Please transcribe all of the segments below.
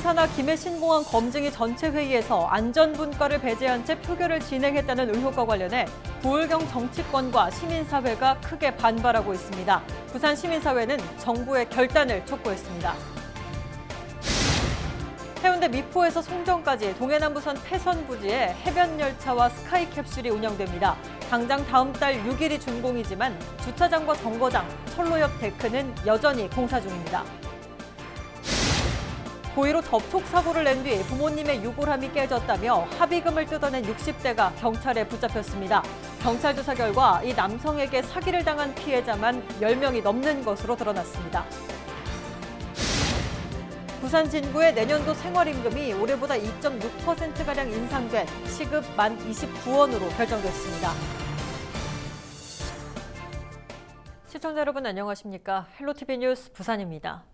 송리산하 김해 신공항 검증위 전체 회의에서 안전분과를 배제한 채 표결을 진행했다는 의혹과 관련해 부울경 정치권과 시민사회가 크게 반발하고 있습니다. 부산 시민사회는 정부의 결단을 촉구했습니다. 해운대 미포에서 송정까지 동해남부선 패선 부지에 해변 열차와 스카이캡슐이 운영됩니다. 당장 다음 달 6일이 준공이지만 주차장과 정거장, 철로 옆 데크는 여전히 공사 중입니다. 고의로 접촉사고를 낸 뒤 부모님의 유골함이 깨졌다며 합의금을 뜯어낸 60대가 경찰에 붙잡혔습니다. 경찰 조사 결과 이 남성에게 사기를 당한 피해자만 10명이 넘는 것으로 드러났습니다. 부산 진구의 내년도 생활임금이 올해보다 2.6%가량 인상된 시급 1029원으로 결정됐습니다. 시청자 여러분 안녕하십니까? 헬로티비 뉴스 부산입니다.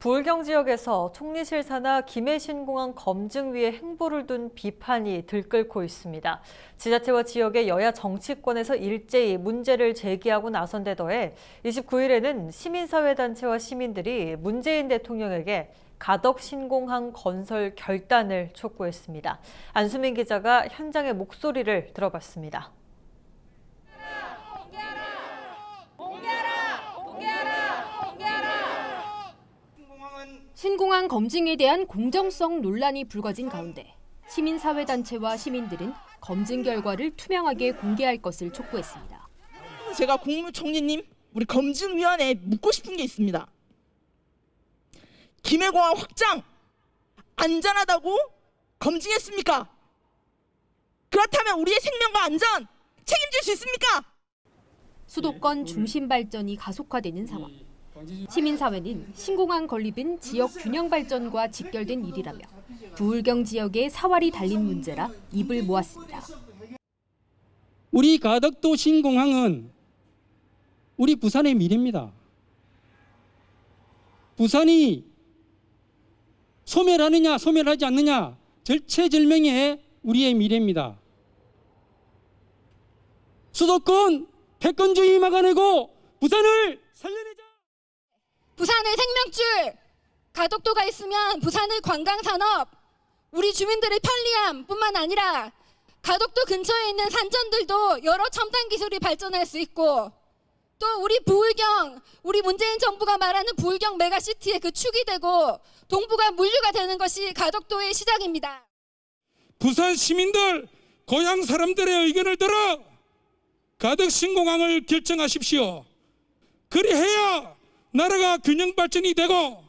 부울경 지역에서 총리실 산하 김해 신공항 검증위의 행보를 둔 비판이 들끓고 있습니다. 지자체와 지역의 여야 정치권에서 일제히 문제를 제기하고 나선 데 더해 29일에는 시민사회단체와 시민들이 문재인 대통령에게 가덕 신공항 건설 결단을 촉구했습니다. 안수민 기자가 현장의 목소리를 들어봤습니다. 신공항 검증에 대한 공정성 논란이 불거진 가운데 시민사회단체와 시민들은 검증 결과를 투명하게 공개할 것을 촉구했습니다. 제가 국무총리님, 우리 검증위원회에 묻고 싶은 게 있습니다. 김해공항 확장 안전하다고 검증했습니까? 그렇다면 우리의 생명과 안전 책임질 수 있습니까? 수도권 중심 발전이 가속화되는 상황. 시민사회는 신공항 건립은 지역 균형 발전과 직결된 일이라며 부울경 지역의 사활이 달린 문제라 입을 모았습니다. 우리 가덕도 신공항은 우리 부산의 미래입니다. 부산이 소멸하느냐 소멸하지 않느냐 절체절명의 우리의 미래입니다. 수도권 패권주의 막아내고 부산을 살려내자. 부산의 생명줄, 가덕도가 있으면 부산의 관광산업, 우리 주민들의 편리함뿐만 아니라 가덕도 근처에 있는 산전들도 여러 첨단 기술이 발전할 수 있고 또 우리 부울경, 우리 문재인 정부가 말하는 부울경 메가시티의 그 축이 되고 동부가 물류가 되는 것이 가덕도의 시작입니다. 부산 시민들, 고향 사람들의 의견을 들어 가덕 신공항을 결정하십시오. 그리해야 나라가 균형 발전이 되고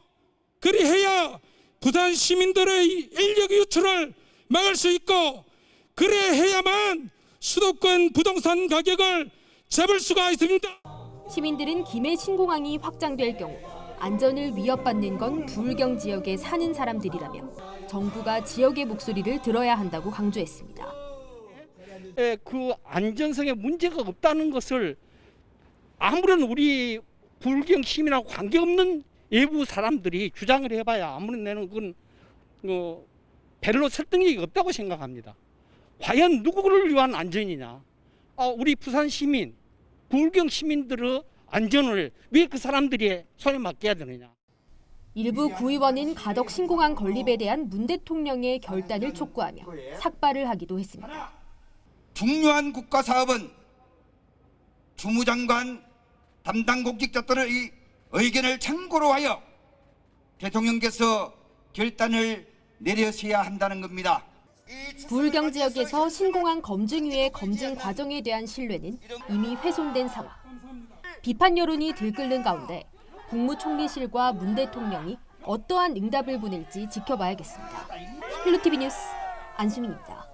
그리해야 부산 시민들의 인력 유출을 막을 수 있고 그래야만 수도권 부동산 가격을 잡을 수가 있습니다. 시민들은 김해 신공항이 확장될 경우 안전을 위협받는 건 부울경 지역에 사는 사람들이라며 정부가 지역의 목소리를 들어야 한다고 강조했습니다. 그 안전성에 문제가 없다는 것을 아무런 우리 부울경 시민하고 관계없는 외부 사람들이 주장을 해봐야 아무런 내는 그건 별로 설득력이 없다고 생각합니다. 과연 누구를 위한 안전이냐? 우리 부산 시민, 부울경 시민들의 안전을 왜 그 사람들이 손에 맡겨야 되느냐? 일부 구의원은 가덕 신공항 건립에 대한 문 대통령의 결단을 촉구하며 삭발을 하기도 했습니다. 중요한 국가 사업은 주무장관 담당 공직자들의 의견을 참고로 하여 대통령께서 결단을 내려셔야 한다는 겁니다. 부울경 지역에서 신공항 검증위의 검증 과정에 대한 신뢰는 이미 훼손된 상황. 비판 여론이 들끓는 가운데 국무총리실과 문 대통령이 어떠한 응답을 보낼지 지켜봐야겠습니다. 헬로티비 뉴스 안수민입니다.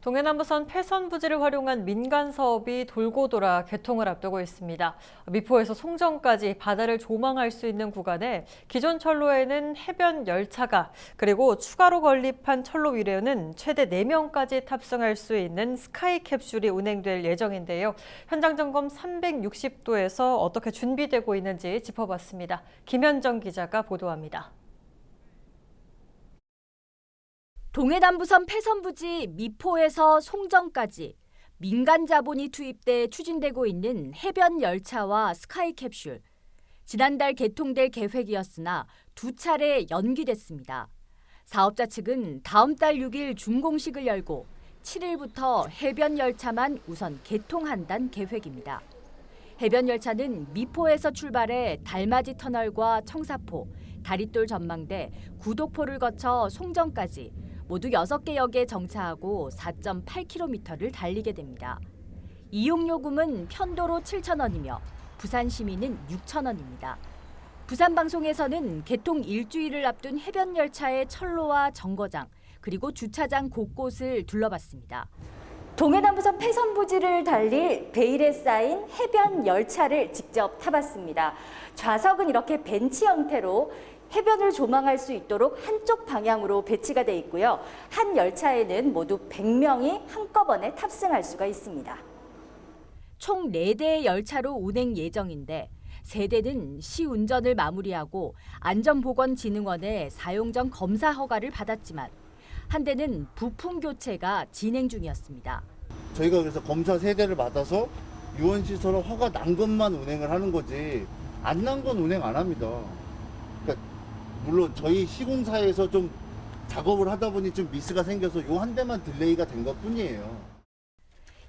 동해남부선 패선 부지를 활용한 민간 사업이 돌고 돌아 개통을 앞두고 있습니다. 미포에서 송정까지 바다를 조망할 수 있는 구간에 기존 철로에는 해변 열차가 그리고 추가로 건립한 철로 위로는 최대 4명까지 탑승할 수 있는 스카이캡슐이 운행될 예정인데요. 현장 점검 360도에서 어떻게 준비되고 있는지 짚어봤습니다. 김현정 기자가 보도합니다. 동해남부선 패선부지 미포에서 송정까지 민간 자본이 투입돼 추진되고 있는 해변 열차와 스카이캡슐. 지난달 개통될 계획이었으나 2차례 연기됐습니다. 사업자 측은 다음 달 6일 준공식을 열고 7일부터 해변 열차만 우선 개통한다는 계획입니다. 해변 열차는 미포에서 출발해 달맞이 터널과 청사포, 다리돌 전망대, 구독포를 거쳐 송정까지 모두 6개 역에 정차하고 4.8km를 달리게 됩니다. 이용 요금은 편도로 7,000원이며 부산 시민은 6,000원입니다. 부산방송에서는 개통 일주일을 앞둔 해변 열차의 철로와 정거장 그리고 주차장 곳곳을 둘러봤습니다. 동해남부선 폐선부지를 달릴 베일에 쌓인 해변 열차를 직접 타봤습니다. 좌석은 이렇게 벤치 형태로 해변을 조망할 수 있도록 한쪽 방향으로 배치가 돼 있고요. 한 열차에는 모두 100명이 한꺼번에 탑승할 수가 있습니다. 총 4대의 열차로 운행 예정인데 3대는 시운전을 마무리하고 안전보건진흥원의 사용 전 검사 허가를 받았지만 한 대는 부품 교체가 진행 중이었습니다. 저희가 그래서 검사 3대를 받아서 유원시설은 허가 난 것만 운행을 하는 거지 안 난 건 운행 안 합니다. 그러니까 물론 저희 시공사에서 좀 작업을 하다 보니 좀 미스가 생겨서 요 한 대만 딜레이가 된 것뿐이에요.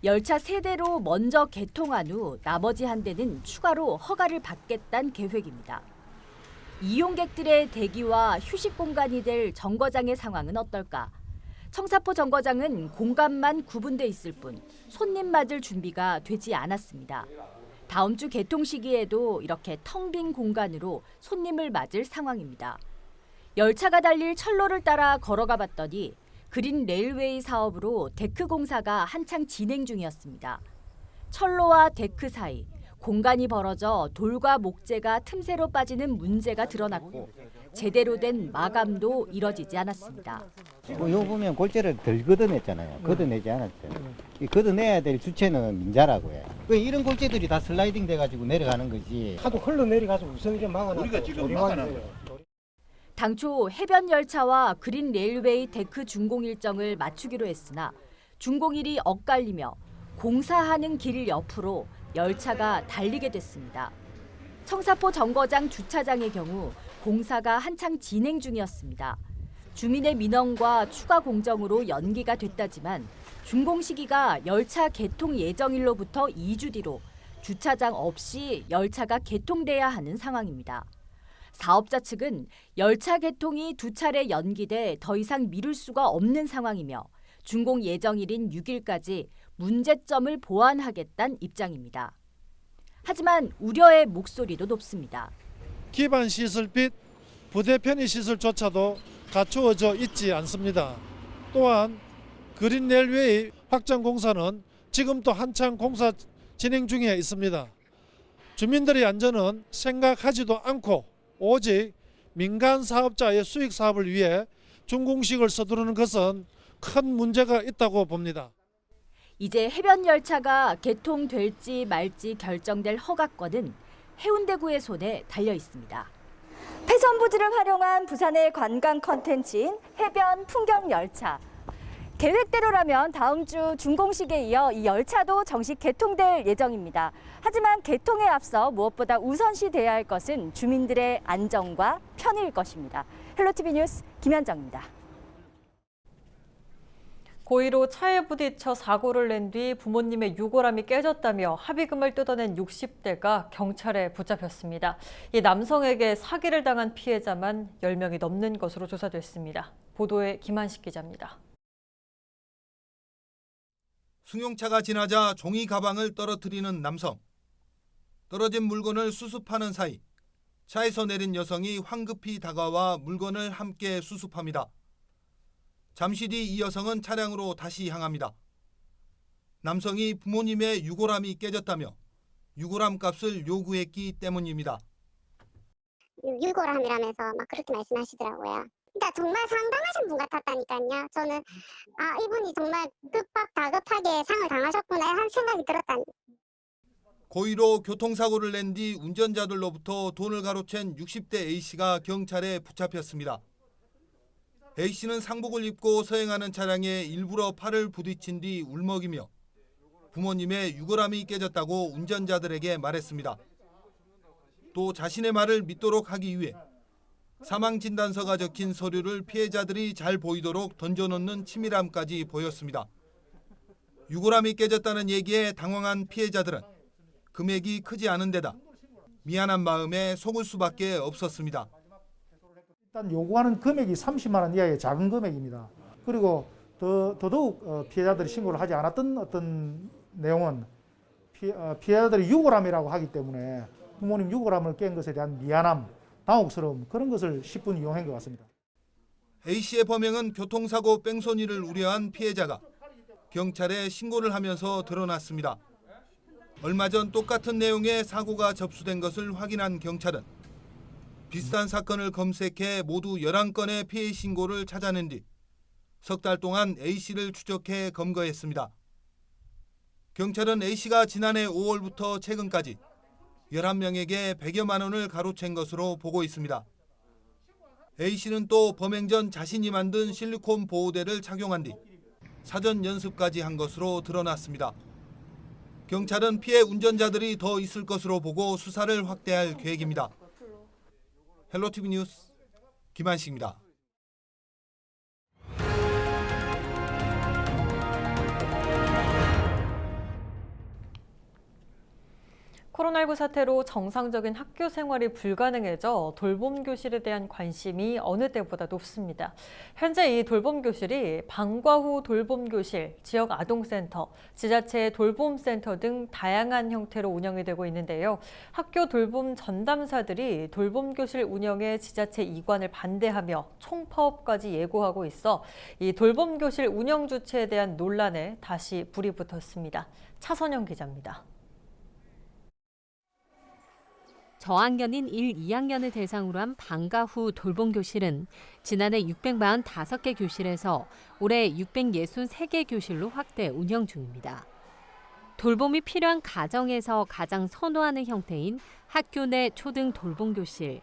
열차 3대로 먼저 개통한 후 나머지 한 대는 추가로 허가를 받겠다는 계획입니다. 이용객들의 대기와 휴식 공간이 될 정거장의 상황은 어떨까? 청사포 정거장은 공간만 구분돼 있을 뿐 손님 맞을 준비가 되지 않았습니다. 다음 주 개통 시기에도 이렇게 텅 빈 공간으로 손님을 맞을 상황입니다. 열차가 달릴 철로를 따라 걸어가 봤더니 그린 레일웨이 사업으로 데크 공사가 한창 진행 중이었습니다. 철로와 데크 사이 공간이 벌어져 돌과 목재가 틈새로 빠지는 문제가 드러났고 제대로 된 마감도 이뤄지지 않았습니다. 요 보면 골재를 덜 걷어냈잖아요. 걷어내지 않았죠. 이 걷어내야 될 주체는 민자라고요. 왜 이런 골재들이 다 슬라이딩 돼가지고 내려가는 거지. 하도 흘러내려가지고 우선이 막아놨고 우리가 지금 막아놨어요. 당초 해변 열차와 그린 레일웨이 데크 준공 일정을 맞추기로 했으나 준공일이 엇갈리며 공사하는 길 옆으로 열차가 달리게 됐습니다. 청사포 정거장 주차장의 경우 공사가 한창 진행 중이었습니다. 주민의 민원과 추가 공정으로 연기가 됐다지만 준공 시기가 열차 개통 예정일로부터 2주 뒤로 주차장 없이 열차가 개통돼야 하는 상황입니다. 사업자 측은 열차 개통이 2차례 연기돼 더 이상 미룰 수가 없는 상황이며 준공 예정일인 6일까지 문제점을 보완하겠다는 입장입니다. 하지만 우려의 목소리도 높습니다. 기반 시설 및 부대 편의 시설조차도 갖추어져 있지 않습니다. 또한 그린 레일웨이 확장 공사는 지금도 한창 공사 진행 중에 있습니다. 주민들의 안전은 생각하지도 않고 오직 민간 사업자의 수익 사업을 위해 준공식을 서두르는 것은 큰 문제가 있다고 봅니다. 이제 해변 열차가 개통될지 말지 결정될 허가권은 해운대구의 손에 달려 있습니다. 폐선부지를 활용한 부산의 관광 컨텐츠인 해변 풍경 열차. 계획대로라면 다음 주 준공식에 이어 이 열차도 정식 개통될 예정입니다. 하지만 개통에 앞서 무엇보다 우선시돼야 할 것은 주민들의 안전과 편의일 것입니다. 헬로티비 뉴스 김현정입니다. 고의로 차에 부딪혀 사고를 낸 뒤 부모님의 유골함이 깨졌다며 합의금을 뜯어낸 60대가 경찰에 붙잡혔습니다. 이 남성에게 사기를 당한 피해자만 10명이 넘는 것으로 조사됐습니다. 보도에 김한식 기자입니다. 승용차가 지나자 종이 가방을 떨어뜨리는 남성. 떨어진 물건을 수습하는 사이 차에서 내린 여성이 황급히 다가와 물건을 함께 수습합니다. 잠시 뒤 이 여성은 차량으로 다시 향합니다. 남성이 부모님의 유골함이 깨졌다며 유골함 값을 요구했기 때문입니다. 유골함이라면서 막 그렇게 말씀하시더라고요. 그러니까 정말 상당하신 분 같았다니까요. 저는 이분이 정말 다급하게 상을 당하셨구나 하는 생각이 들었다니. 고의로 교통사고를 낸 뒤 운전자들로부터 돈을 가로챈 60대 A씨가 경찰에 붙잡혔습니다. A씨는 상복을 입고 서행하는 차량에 일부러 팔을 부딪힌 뒤 울먹이며 부모님의 유골함이 깨졌다고 운전자들에게 말했습니다. 또 자신의 말을 믿도록 하기 위해 사망진단서가 적힌 서류를 피해자들이 잘 보이도록 던져놓는 치밀함까지 보였습니다. 유골함이 깨졌다는 얘기에 당황한 피해자들은 금액이 크지 않은 데다 미안한 마음에 속을 수밖에 없었습니다. 일단 요구하는 금액이 30만 원 이하의 작은 금액입니다. 그리고 더더욱 피해자들이 신고를 하지 않았던 어떤 내용은 피해자들이 유골함이라고 하기 때문에 부모님 유골함을 깬 것에 대한 미안함, 당혹스러움 그런 것을 10분 이용한 것 같습니다. A씨의 범행은 교통사고 뺑소니를 우려한 피해자가 경찰에 신고를 하면서 드러났습니다. 얼마 전 똑같은 내용의 사고가 접수된 것을 확인한 경찰은 비슷한 사건을 검색해 모두 11건의 피해 신고를 찾아낸 뒤 석 달 동안 A씨를 추적해 검거했습니다. 경찰은 A씨가 지난해 5월부터 최근까지 11명에게 100여만 원을 가로챈 것으로 보고 있습니다. A씨는 또 범행 전 자신이 만든 실리콘 보호대를 착용한 뒤 사전 연습까지 한 것으로 드러났습니다. 경찰은 피해 운전자들이 더 있을 것으로 보고 수사를 확대할 계획입니다. 헬로티비 뉴스 김한식입니다. 코로나19 사태로 정상적인 학교 생활이 불가능해져 돌봄 교실에 대한 관심이 어느 때보다 높습니다. 현재 이 돌봄 교실이 방과 후 돌봄 교실, 지역 아동센터, 지자체 돌봄센터 등 다양한 형태로 운영이 되고 있는데요. 학교 돌봄 전담사들이 돌봄 교실 운영에 지자체 이관을 반대하며 총파업까지 예고하고 있어 이 돌봄 교실 운영 주체에 대한 논란에 다시 불이 붙었습니다. 차선영 기자입니다. 저학년인 1, 2학년을 대상으로 한 방과 후 돌봄교실은 지난해 645개 교실에서 올해 663개 교실로 확대 운영 중입니다. 돌봄이 필요한 가정에서 가장 선호하는 형태인 학교 내 초등 돌봄교실.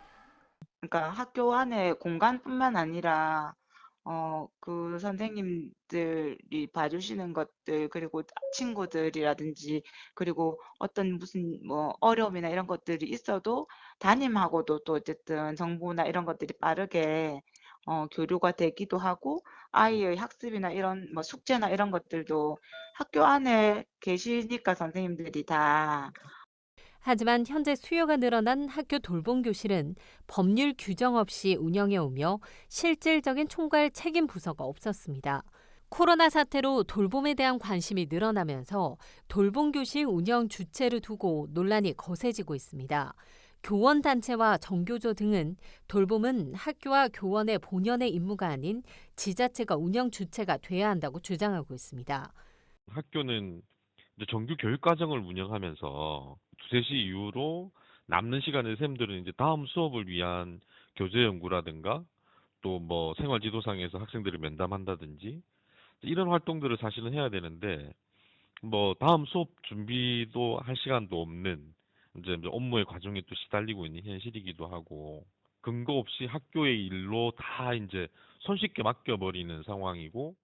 그러니까 학교 안에 공간뿐만 아니라 그 선생님들이 봐주시는 것들, 그리고 친구들이라든지, 그리고 어떤 무슨 뭐 어려움이나 이런 것들이 있어도 담임하고도 또 어쨌든 정보나 이런 것들이 빠르게 교류가 되기도 하고, 아이의 학습이나 이런 뭐 숙제나 이런 것들도 학교 안에 계시니까 선생님들이 다. 하지만 현재 수요가 늘어난 학교 돌봄교실은 법률 규정 없이 운영해 오며 실질적인 총괄 책임 부서가 없었습니다. 코로나 사태로 돌봄에 대한 관심이 늘어나면서 돌봄교실 운영 주체를 두고 논란이 거세지고 있습니다. 교원단체와 정교조 등은 돌봄은 학교와 교원의 본연의 임무가 아닌 지자체가 운영 주체가 돼야 한다고 주장하고 있습니다. 학교는 정규 교육과정을 운영하면서 2, 3시 이후로 남는 시간에 선생님들은 이제 다음 수업을 위한 교재 연구라든가 또 뭐 생활지도상에서 학생들을 면담한다든지 이런 활동들을 사실은 해야 되는데 뭐 다음 수업 준비도 할 시간도 없는 이제 업무의 과정에 또 시달리고 있는 현실이기도 하고 근거 없이 학교의 일로 다 이제 손쉽게 맡겨버리는 상황이고.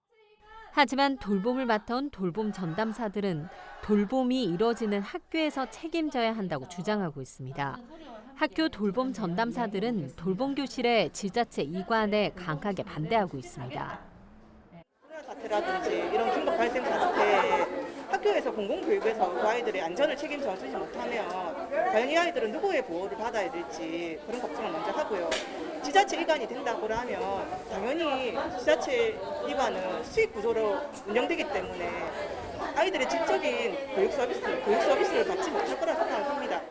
하지만 돌봄을 맡아온 돌봄 전담사들은 돌봄이 이뤄지는 학교에서 책임져야 한다고 주장하고 있습니다. 학교 돌봄 전담사들은 돌봄교실의 지자체 이관에 강하게 반대하고 있습니다. 코로나 사태라든지 이런 긴급 발생 사태, 학교에서 공공교육에서 그 아이들의 안전을 책임져 주지 못하면 과연 이 아이들은 누구의 보호를 받아야 될지 그런 걱정을 먼저 하고요. 지자체 이관이 된다고 하면 당연히 지자체 이관은 수익 구조로 운영되기 때문에 아이들의 질적인 교육 서비스를 받지 못할 거라 생각을 합니다.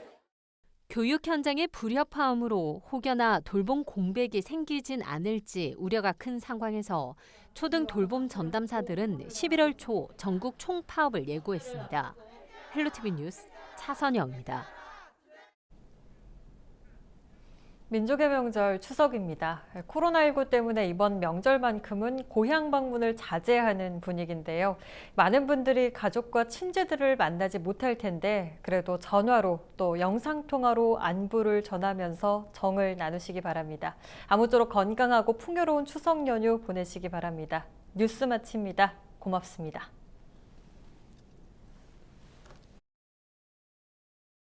교육 현장의 불협화음으로 혹여나 돌봄 공백이 생기진 않을지 우려가 큰 상황에서 초등 돌봄 전담사들은 11월 초 전국 총파업을 예고했습니다. 헬로티비 뉴스 차선영입니다. 민족의 명절 추석입니다. 코로나19 때문에 이번 명절만큼은 고향 방문을 자제하는 분위기인데요. 많은 분들이 가족과 친지들을 만나지 못할 텐데 그래도 전화로 또 영상통화로 안부를 전하면서 정을 나누시기 바랍니다. 아무쪼록 건강하고 풍요로운 추석 연휴 보내시기 바랍니다. 뉴스 마칩니다. 고맙습니다.